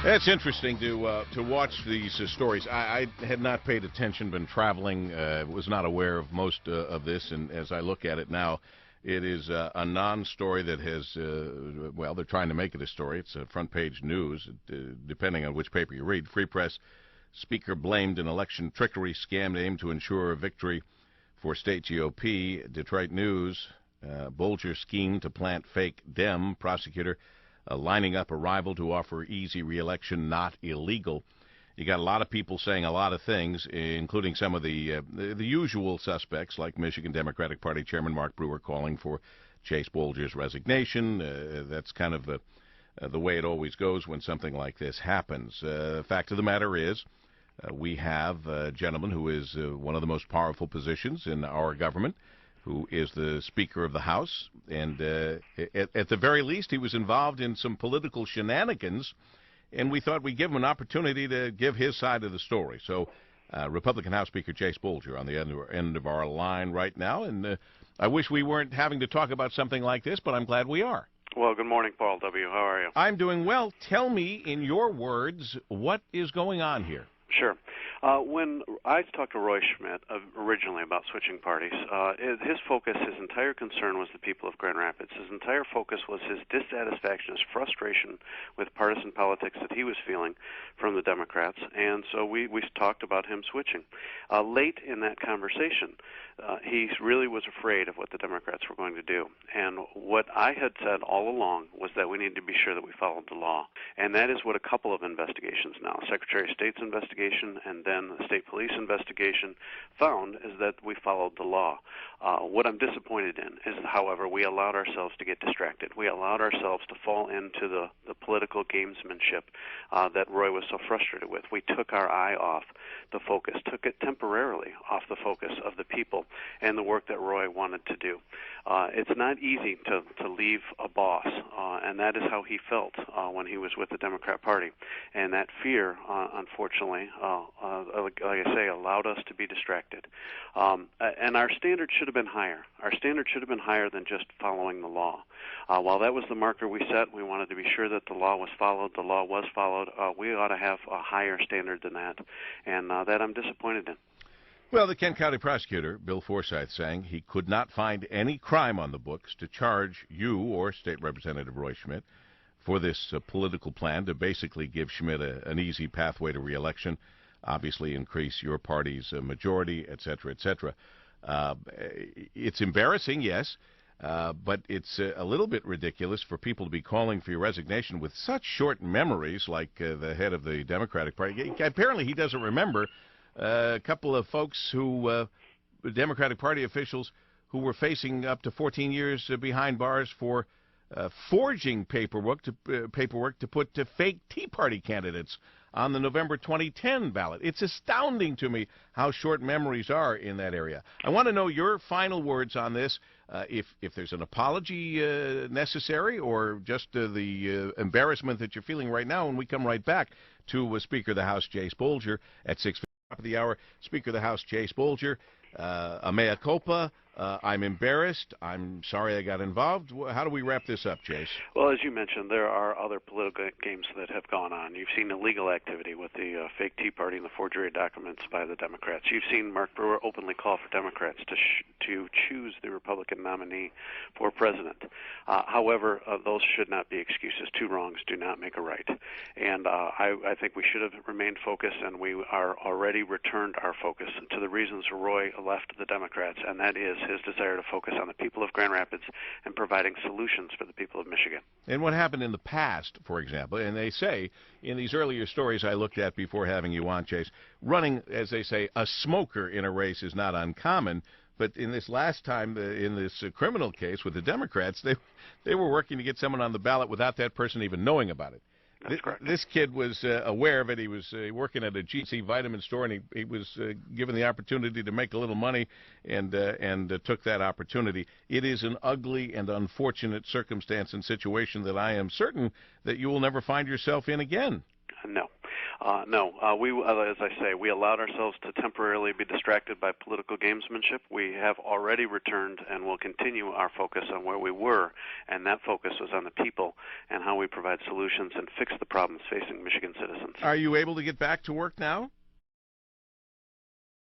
It's interesting to watch these stories. I had not paid attention, been traveling, was not aware of most of this, and as I look at it now, it is a non-story that has, well, they're trying to make it a story. It's front page news, depending on which paper you read. Free Press, Speaker blamed an election trickery scam aimed to ensure a victory for state GOP. Detroit News, Bolger scheme to plant fake Dem. Prosecutor lining up a rival to offer easy re-election, not illegal. You got a lot of people saying a lot of things, including some of the usual suspects, like Michigan Democratic Party Chairman Mark Brewer calling for Jase Bolger's resignation. That's kind of the way it always goes when something like this happens. Fact of the matter is, we have a gentleman who is one of the most powerful positions in our government, who is the Speaker of the House, and at the very least, he was involved in some political shenanigans, and we thought we'd give him an opportunity to give his side of the story. So, Republican House Speaker Jase Bolger on the end of our line right now, and I wish we weren't having to talk about something like this, but I'm glad we are. Well, good morning, Paul W. How are you? I'm doing well. Tell me, in your words, what is going on here? Sure. When I talked to Roy Schmidt originally about switching parties, his focus, his entire concern was the people of Grand Rapids. His entire focus was his dissatisfaction, his frustration with partisan politics that he was feeling from the Democrats, and so we talked about him switching. Late in that conversation, he really was afraid of what the Democrats were going to do. And what I had said all along was that we need to be sure that we followed the law. And that is what a couple of investigations now, Secretary of State's investigation and then the state police investigation, found is that we followed the law. What I'm disappointed in is, however, we allowed ourselves to get distracted. We allowed ourselves to fall into the political gamesmanship that Roy was so frustrated with. We took our eye off the focus, took it temporarily off the focus of the people and the work that Roy wanted to do. It's not easy to leave a boss, and that is how he felt when he was with the Democrat Party. And that fear, unfortunately, like I say, allowed us to be distracted. And our standard should have been higher. Our standard should have been higher than just following the law. While that was the marker we set, we wanted to be sure that the law was followed. The law was followed. We ought to have a higher standard than that, and that I'm disappointed in. Well, the Kent County prosecutor, Bill Forsyth, saying he could not find any crime on the books to charge you or State Representative Roy Schmidt for this political plan to basically give Schmidt an easy pathway to re-election, obviously increase your party's majority, et cetera, et cetera. It's embarrassing, yes, but it's a little bit ridiculous for people to be calling for your resignation with such short memories like the head of the Democratic Party. Apparently he doesn't remember a couple of folks who, Democratic Party officials, who were facing up to 14 years behind bars for forging paperwork to put fake Tea Party candidates on the November 2010 ballot. It's astounding to me how short memories are in that area. I want to know your final words on this, if there's an apology necessary or just the embarrassment that you're feeling right now, when we come right back to Speaker of the House Jase Bolger at 6:50 of the hour. Speaker of the House Jase Bolger, a mea culpa. I'm embarrassed. I'm sorry I got involved. How do we wrap this up, Jase? Well, as you mentioned, there are other political games that have gone on. You've seen illegal activity with the fake Tea Party and the forgery of documents by the Democrats. You've seen Mark Brewer openly call for Democrats to choose the Republican nominee for president. However, those should not be excuses. Two wrongs do not make a right. And I think we should have remained focused, and we are already returned our focus to the reasons Roy left the Democrats, and that is his desire to focus on the people of Grand Rapids and providing solutions for the people of Michigan. And what happened in the past, for example, and they say in these earlier stories I looked at before having you on, Chase, running, as they say, a smoker in a race is not uncommon. But in this last time, in this criminal case with the Democrats, they were working to get someone on the ballot without that person even knowing about it. That's correct. This kid was aware of it. He was working at a GC vitamin store, and he was given the opportunity to make a little money, and took that opportunity. It is an ugly and unfortunate circumstance and situation that I am certain that you will never find yourself in again. No. No, as I say, we allowed ourselves to temporarily be distracted by political gamesmanship. We have already returned and will continue our focus on where we were, and that focus was on the people and how we provide solutions and fix the problems facing Michigan citizens. Are you able to get back to work now?